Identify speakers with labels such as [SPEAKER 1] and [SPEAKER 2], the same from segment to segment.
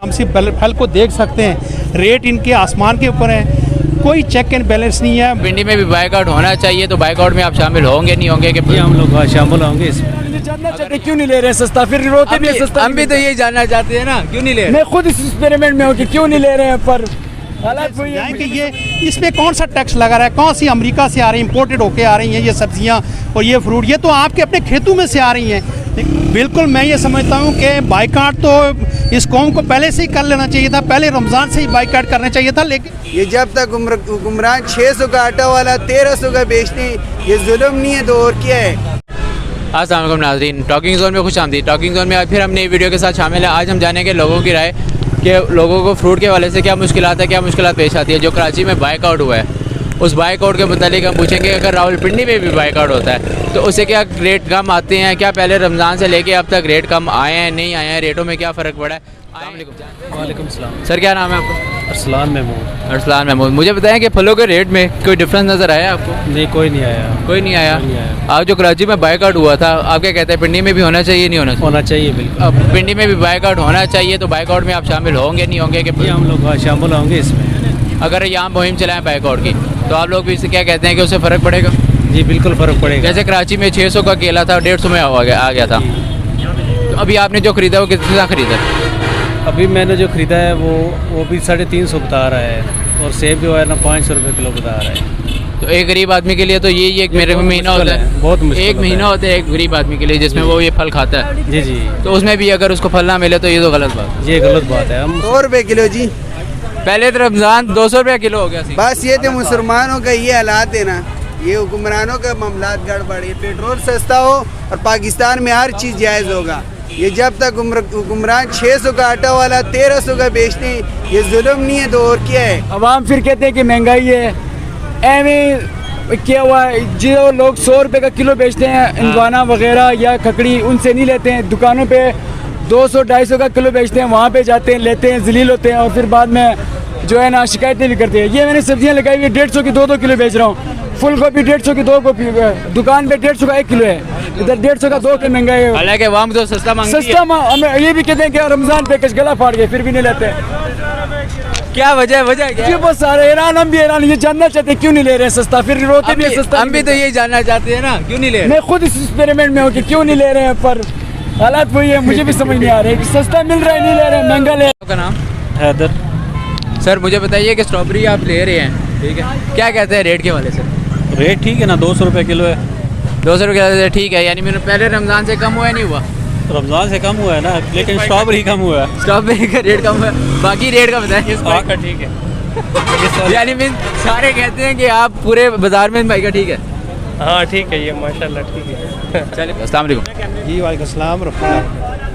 [SPEAKER 1] हम सिर्फ फल को देख सकते हैं, रेट इनके आसमान के ऊपर है, कोई चेक एंड बैलेंस नहीं है।
[SPEAKER 2] पिंडी में भी बाइकआउट होना चाहिए, तो बाइकआउट में आप शामिल होंगे नहीं होंगे? कि
[SPEAKER 3] हम लोग शामिल होंगे इसमें। जानना चाहते क्यों नहीं ले रहे सस्ता, फिर रोते भी सस्ता।
[SPEAKER 2] हम भी तो यही जानना चाहते हैं ना, क्यों नहीं ले रहे?
[SPEAKER 3] मैं खुद इस एक्सपेरिमेंट में हूँ कि क्यों नहीं ले रहे हैं, पर
[SPEAKER 1] कि ये इसमें कौन सा टैक्स लगा रहा है, कौन सी अमेरिका से आ रही है, इम्पोर्टेड होके आ रही हैं ये सब्जियां और ये फ्रूट, ये तो आपके अपने खेतों में से आ रही हैं। बिल्कुल मैं ये समझता हूँ कि बाइकाट तो इस कौम को पहले से ही कर लेना चाहिए था, पहले रमज़ान से ही बाइकाट करना चाहिए था। लेकिन
[SPEAKER 4] ये जब तक हुक्मरान 600 का आटा वाला 1300 का बेचने, ये जुल्म नहीं है तो और क्या है।
[SPEAKER 2] अस्सलाम वालेकुम नाज़रीन, टॉकिंग जोन में खुश आमदीद। टॉकिंग जोन में आज फिर हम नई वीडियो के साथ शामिल है। आज हम जानेंगे लोगों की राय कि लोगों को फ्रूट के हवाले से क्या मुश्किलात है, क्या मुश्किलात पेश आती है। जो कराची में बाइकआउट हुआ है, उस बाइकआउट के मुतालिक हम पूछेंगे अगर रावलपिंडी में भी बाइकआउट होता है तो उससे क्या रेट कम आते हैं, क्या पहले रमज़ान से लेके अब तक रेट कम आए हैं, नहीं आए हैं, रेटों में क्या फ़र्क पड़ा है।
[SPEAKER 3] वालेकुम सलाम।
[SPEAKER 2] सर क्या नाम है आपका?
[SPEAKER 3] अरसलान महमूद।
[SPEAKER 2] अरसलान महमूद। मुझे बताएं कि फलों के रेट में कोई डिफरेंस नज़र आया आपको?
[SPEAKER 3] नहीं, कोई नहीं आया।
[SPEAKER 2] कोई नहीं आया। आज जो कराची में बाइकआउट हुआ था, आप क्या कहते हैं, पिंडी में भी होना चाहिए नहीं होना चाहिए?
[SPEAKER 3] होना चाहिए बिल्कुल।
[SPEAKER 2] अब पिंडी में भी बाइकआउट होना चाहिए, तो बाइकआउट में आप शामिल होंगे नहीं होंगे? कि
[SPEAKER 3] हम लोग शामिल होंगे इसमें।
[SPEAKER 2] अगर यहाँ मुहिम चलाएं बाइकआउट की, तो आप लोग भी इससे क्या कहते हैं कि उससे फ़र्क पड़ेगा?
[SPEAKER 3] जी बिल्कुल फ़र्क पड़ेगा।
[SPEAKER 2] जैसे कराची में 600 का केला था, 150 में आ गया था, तो अभी आपने जो ख़रीदा वो कितने का ख़रीदा?
[SPEAKER 3] अभी मैंने जो ख़रीदा है वो भी 350 बता रहा है, और सेब जो है ना 500 रुपये किलो बता रहा है।
[SPEAKER 2] तो एक गरीब आदमी के लिए तो ये एक मेरे महीना होता है,
[SPEAKER 3] बहुत मुश्किल
[SPEAKER 2] एक महीना होता है एक गरीब आदमी के लिए जिसमें वो ये फल खाता है।
[SPEAKER 3] जी जी।
[SPEAKER 2] तो उसमें भी अगर उसको फल ना मिले तो ये तो गलत बात है।
[SPEAKER 3] ये गलत बात है। हम
[SPEAKER 4] 100 रुपये किलो जी।
[SPEAKER 2] पहले तो रमज़ान 200 रुपये किलो हो गया सी।
[SPEAKER 4] बस ये तो मुसलमानों का ये हालात है ना, ये हुक्मरानों का मामला गड़बड़ है। पेट्रोल सस्ता हो और पाकिस्तान में हर चीज़ जायज़ होगा। ये जब तक हुक्मरान 600 का आटा वाला 1300 का बेचने, ये जुल्म नहीं है तो और क्या है।
[SPEAKER 3] अवाम फिर कहते हैं कि महंगाई है, एवं क्या हुआ, जो लोग 100 रुपये का किलो बेचते हैं इंगवाना वगैरह या खकड़ी, उनसे नहीं लेते हैं। दुकानों पे 200-250 का किलो बेचते हैं, वहाँ पे जाते हैं, लेते हैं, जलील होते हैं, और फिर बाद में जो है ना शिकायतें भी करते हैं। ये मैंने सब्जियाँ लगाई हुई 150 की 2-2 किलो बेच रहा हूँ। फुल गोभी 150 की 2 गोभी, दुकान पे 150 का 1 किलो है, इधर 150 का 2 किलो महंगाई है।
[SPEAKER 2] हालांकि वहाँ तो सस्ता
[SPEAKER 3] हमें ये भी कहते हैं कि रमज़ान पे कच गला फाड़ गए, फिर भी नहीं लेते।
[SPEAKER 2] क्या वजह क्या है?
[SPEAKER 3] बहुत सारे हैरान, हम भी हैरान, ये जानना चाहते हैं क्यों नहीं ले रहे सस्ता, फिर रोते भी सस्ता।
[SPEAKER 2] हम भी तो यही जानना चाहते हैं ना, क्यों नहीं ले रहे?
[SPEAKER 3] मैं खुद इस एक्सपेरिमेंट में हूँ कि क्यों नहीं ले रहे हैं, पर हालात वही है, मुझे भी समझ नहीं आ रहा है कि सस्ता मिल रहा है, नहीं ले रहे, महंगा ले।
[SPEAKER 2] आपका नाम?
[SPEAKER 3] हैदर।
[SPEAKER 2] सर मुझे बताइए कि स्ट्रॉबेरी आप ले रहे हैं, ठीक है, क्या कहते हैं रेट के वाले से?
[SPEAKER 3] रेट ठीक है ना, 200 रुपये किलो है।
[SPEAKER 2] 200 रुपये ठीक है, यानी मैंने पहले रमज़ान से कम हुआ नहीं हुआ?
[SPEAKER 3] रमज़ान से कम हुआ है ना, लेकिन स्ट्रॉबेरी कम हुआ है।
[SPEAKER 2] स्ट्रॉबेरी का रेट कम हुआ है, बाकी रेट का बताएं।
[SPEAKER 3] इस बाइक का ठीक है।
[SPEAKER 2] यानी मीन सारे कहते हैं कि आप पूरे बाजार में बाइक का ठीक है?
[SPEAKER 3] हाँ ठीक है, ये माशाल्लाह ठीक है।
[SPEAKER 2] चलिए, अस्सलाम वालेकुम।
[SPEAKER 1] जी वालेकुम सलाम।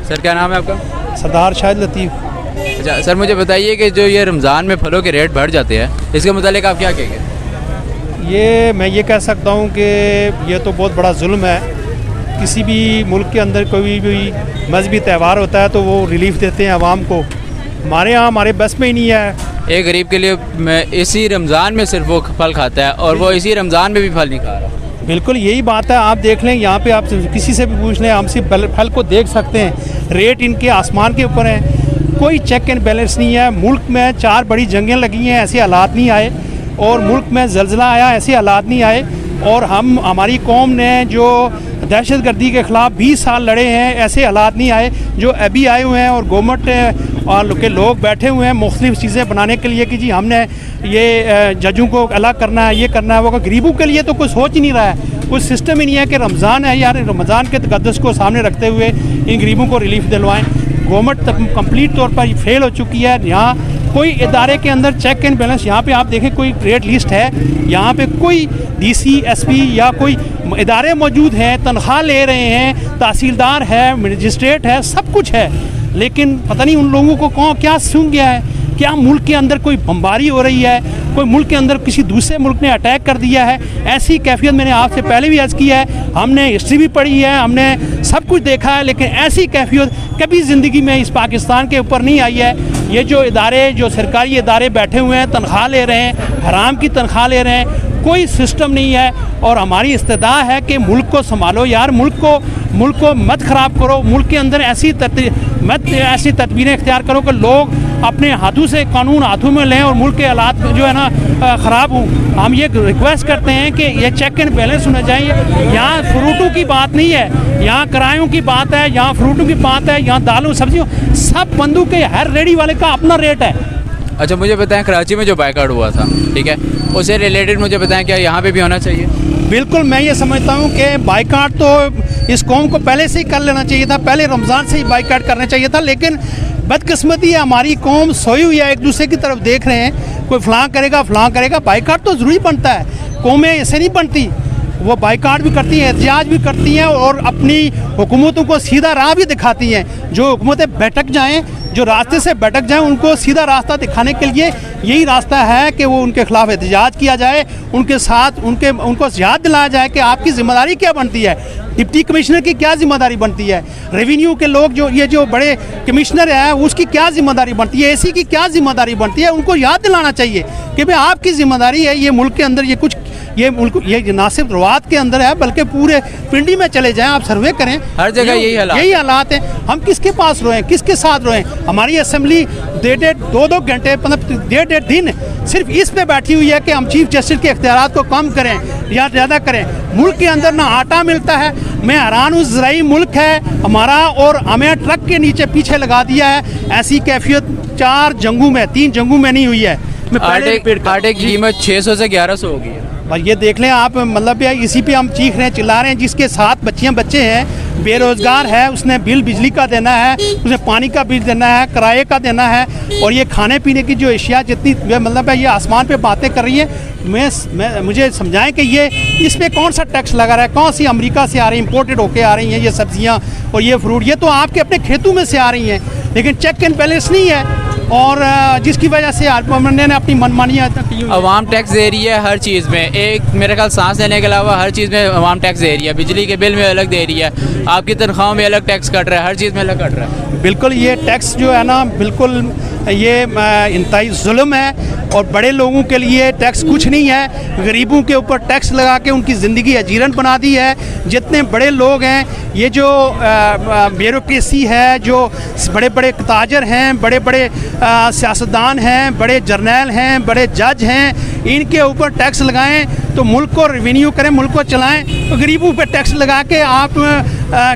[SPEAKER 2] सर क्या नाम है आपका?
[SPEAKER 1] सरदार शाहिद लतीफ़।
[SPEAKER 2] अच्छा सर, मुझे बताइए कि जो ये रमज़ान में फलों के रेट बढ़ जाते हैं, इसके मुतालिक आप क्या कहेंगे?
[SPEAKER 1] मैं ये कह सकता हूँ कि ये तो बहुत बड़ा जुल्म है। किसी भी मुल्क के अंदर कोई भी मजहबी त्यौहार होता है तो वो रिलीफ देते हैं आवाम को। हमारे यहाँ हमारे बस में ही नहीं है।
[SPEAKER 2] एक गरीब के लिए मैं इसी रमज़ान में सिर्फ वो फल खाता है और वो इसी रमज़ान में भी फल नहीं खा रहा।
[SPEAKER 1] बिल्कुल यही बात है। आप देख लें, यहाँ पे आप किसी से भी पूछ लें, हम सिर्फ फल को देख सकते हैं, रेट इनके आसमान के ऊपर है, कोई चेक एंड बैलेंस नहीं है। मुल्क में 4 बड़ी जंगें लगी हैं, ऐसे हालात नहीं आए, और मुल्क में ज़लज़ला आया, ऐसे हालात नहीं आए। और हमारी कौम ने जो दहशतगर्दी के ख़िलाफ़ 20 साल लड़े हैं, ऐसे हालात नहीं आए जो अभी आए हुए हैं। और गवर्नमेंट और के लोग बैठे हुए हैं मुख्तलिफ़ चीज़ें बनाने के लिए कि जी हमने ये जजों को अलग करना है, ये करना है, वो। गरीबों के लिए तो कोई सोच ही नहीं रहा है, कोई सिस्टम ही नहीं है कि रमज़ान है यार, रमज़ान के तक़द्दुस को सामने रखते हुए इन गरीबों को रिलीफ दिलवाएँ। गवर्नमेंट कंप्लीट तौर पर फेल हो चुकी है। यहाँ कोई इदारे के अंदर चेक एंड बैलेंस, यहाँ पे आप देखें कोई रेट लिस्ट है, यहाँ पे कोई DC SP या कोई इदारे मौजूद हैं, तनख्वाह ले रहे हैं, तहसीलदार है, मजिस्ट्रेट है, सब कुछ है, लेकिन पता नहीं उन लोगों को क्या सूंघ गया है। क्या मुल्क के अंदर कोई बमबारी हो रही है, कोई मुल्क के अंदर किसी दूसरे मुल्क ने अटैक कर दिया है? ऐसी कैफियत मैंने आपसे पहले भी अर्ज़ किया है, हमने हिस्ट्री भी पढ़ी है, हमने सब कुछ देखा है, लेकिन ऐसी कैफियत कभी ज़िंदगी में इस पाकिस्तान के ऊपर नहीं आई है। ये जो इदारे, जो सरकारी इदारे बैठे हुए हैं, तनख्वाह ले रहे हैं, हराम की तनख्वाह ले रहे हैं, कोई सिस्टम नहीं है। और हमारी इस्तदा है कि मुल्क को संभालो यार, मुल्क मुल्क को मत ख़राब करो, मुल्क के अंदर ऐसी तदबीरें इख्तियार करो कि लोग अपने हाथों से कानून हाथों में लें और मुल्क के हालात जो है ना ख़राब हों। हम ये रिक्वेस्ट करते हैं कि ये चेक एंड बैलेंस होना चाहिए। यहाँ फ्रूटों की बात नहीं है, यहाँ किरायों की बात है, यहाँ फ्रूटों की बात है, यहाँ दालों सब्जियों सब बंदों के, हर रेडी वाले का अपना रेट है।
[SPEAKER 2] अच्छा मुझे बताएं, कराची में जो बाइकआउट हुआ था, ठीक है, उससे रिलेटेड मुझे बताएं क्या यहाँ पे भी होना चाहिए?
[SPEAKER 1] बिल्कुल, मैं ये समझता हूँ कि बाइकआउट तो इस कौम को पहले से ही कर लेना चाहिए था, पहले रमज़ान से ही बाइकआउट करना चाहिए था। लेकिन बदकिस्मती है, हमारी कौम सोई हुई है, एक दूसरे की तरफ देख रहे हैं, कोई फ़लाँ करेगा। बाइकआउट तो ज़रूरी बनता है, कौमें ऐसे नहीं बनती, वो बाइकआउट भी करती हैं, एहतजाज भी करती हैं और अपनी हुकूमतों को सीधा राह भी दिखाती हैं। जो हुकूमतें भटक जाएँ, जो रास्ते से भटक जाएँ, उनको सीधा रास्ता दिखाने के लिए यही रास्ता है कि वो उनके खिलाफ एहतजाज किया जाए, उनके साथ उनको याद दिलाया जाए कि आपकी ज़िम्मेदारी क्या बनती है, डिप्टी कमिश्नर की क्या ज़िम्मेदारी बनती है, रेवेन्यू के लोग जो बड़े कमिश्नर हैं उसकी क्या ज़िम्मेदारी बनती है, एसी की क्या ज़िम्मेदारी बनती है। उनको याद दिलाना चाहिए कि भाई आपकी ज़िम्मेदारी है। ये मुल्क के अंदर ये ना सिर्फ रवात के अंदर है बल्कि पूरे पिंडी में चले जाएं, आप सर्वे करें,
[SPEAKER 2] हर जगह यही हालात
[SPEAKER 1] हैं। हम किसके पास रोएं, किसके साथ रोएं? हमारी असेंबली 2-2 घंटे मतलब 1.5 दिन सिर्फ इस पे बैठी हुई है कि हम चीफ जस्टिस के इख्तियारात को कम करें या ज़्यादा करें। मुल्क के अंदर ना आटा मिलता है। मैं हैरान हूँ, ज़राई मुल्क है हमारा और हमें ट्रक के नीचे पीछे लगा दिया है। ऐसी कैफियत 3 जंगों में नहीं हुई है।
[SPEAKER 2] आटे की कीमत 600 से 1100 हो गई है।
[SPEAKER 1] और ये देख लें आप, मतलब इसी पे हम चीख रहे हैं, चिल्ला रहे हैं। जिसके 7 बच्चे हैं, बेरोज़गार है, उसने बिल बिजली का देना है, उसने पानी का बिल देना है, किराए का देना है, और ये खाने पीने की जो अशिया जितनी मतलब है ये आसमान पे बातें कर रही है। मुझे समझाएं कि ये इस पे कौन सा टैक्स लगा रहा है, कौन सी अमेरिका से आ रही, इम्पोर्टेड होके आ रही हैं ये सब्जियाँ और ये फ्रूट, ये तो आपके अपने खेतों में से आ रही हैं, लेकिन चेक एंड बैलेंस नहीं है। और जिसकी वजह से ने अपनी मनमानियाँ की।
[SPEAKER 2] अवाम टैक्स दे रही है हर चीज़ में, एक मेरे ख्याल सांस लेने के अलावा हर चीज़ में अवाम टैक्स दे रही है। बिजली के बिल में अलग दे रही है, आपकी तनख्वाहों में अलग टैक्स कट रहा है, हर चीज़ में अलग कट रहा है।
[SPEAKER 1] बिल्कुल, ये टैक्स जो है ना, बिल्कुल ये इंतहाई जुल्म है और बड़े लोगों के लिए टैक्स कुछ नहीं है। गरीबों के ऊपर टैक्स लगा के उनकी ज़िंदगी अजीरन बना दी है। जितने बड़े लोग हैं, ये जो ब्यूरोक्रेसी है, जो बड़े बड़े ताजर हैं, बड़े बड़े सियासतदान हैं, बड़े जर्नैल हैं, बड़े जज हैं, इनके ऊपर टैक्स लगाएं तो मुल्क को रेवेन्यू करें, मुल्क को चलाएं। तो गरीबों पर टैक्स लगा के आप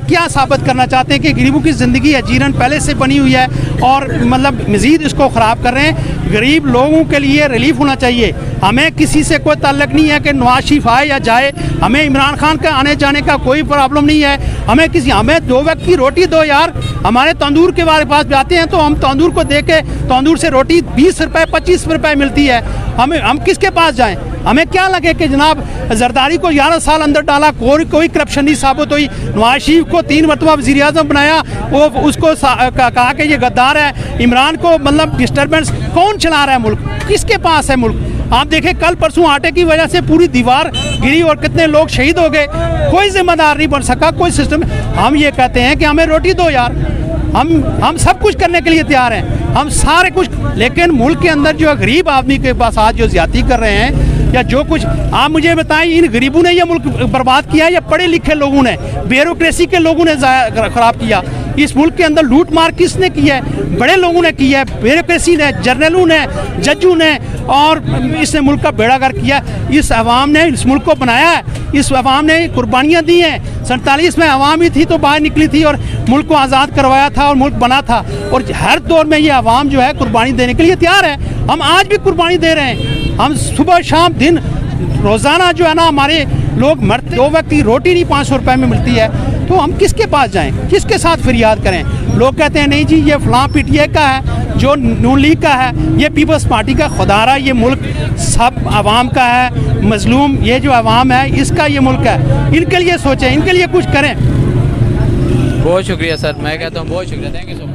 [SPEAKER 1] क्या साबित करना चाहते हैं कि गरीबों की ज़िंदगी अजीरन पहले से बनी हुई है और मतलब मज़ीद इसको ख़राब कर रहे हैं। गरीब लोगों के लिए रिलीफ होना चाहिए। हमें किसी से कोई ताल्लुक नहीं है कि नवाज शरीफ आए या जाए, हमें इमरान खान का आने जाने का कोई प्रॉब्लम नहीं है। हमें 2 वक्त की रोटी दो यार। हमारे तंदूर के बारे पास जाते हैं तो हम तंदूर को देख के, तंदूर से रोटी 20 रुपये 25 रुपये मिलती है। हम किसके पास जाएं? हमें क्या लगे कि जनाब जरदारी को 11 साल अंदर डाला, कोई करप्शन नहीं साबित हुई। नवाज शरीफ को 3 मरतबा वज़ीर आज़म बनाया, वो उसको कहा कि ये गद्दार है। इमरान को मतलब डिस्टर्बेंस कौन चला रहा है मुल्क? किसके पास है मुल्क? आप देखें, कल परसों आटे की वजह से पूरी दीवार गिरी और कितने लोग शहीद हो गए। कोई जिम्मेदार नहीं बन सका, कोई सिस्टम। हम ये कहते हैं कि हमें रोटी दो यार। हम सब कुछ करने के लिए तैयार हैं, हम सारे कुछ, लेकिन मुल्क के अंदर जो गरीब आदमी के पास आज जो ज्यादती कर रहे हैं या जो कुछ, आप मुझे बताएं, इन गरीबों ने ये मुल्क बर्बाद किया या पढ़े लिखे लोगों ने, ब्यूरोक्रेसी के लोगों ने ख़राब किया? इस मुल्क के अंदर लूट मार किसने की है? बड़े लोगों ने की है, ब्यूरोक्रेसी ने, जर्नलों ने, जजों ने, और इसने मुल्क का बेड़ागर्क किया। इस अवाम ने इस मुल्क को बनाया है, इस अवाम ने कुर्बानियाँ दी हैं। 47 में अवाम ही थी तो बाहर निकली थी और मुल्क को आज़ाद करवाया था और मुल्क बना था। और हर दौर में ये अवाम जो है कुर्बानी देने के लिए तैयार है। हम आज भी कुर्बानी दे रहे हैं। हम सुबह शाम दिन रोज़ाना जो है ना, हमारे लोग मरते, 2 वक्त की रोटी नहीं 500 रुपये में मिलती है। तो हम किसके पास जाएं, किसके साथ फरियाद करें? लोग कहते हैं नहीं जी ये फलां PTA का है, जो नून लीग का है, ये पीपल्स पार्टी का। खुदारा ये मुल्क सब आवाम का है, मजलूम ये जो आवाम है इसका ये मुल्क है। इनके लिए सोचें, इनके लिए कुछ करें।
[SPEAKER 2] बहुत शुक्रिया सर, मैं कहता हूँ बहुत शुक्रिया, थैंक यू सो मच।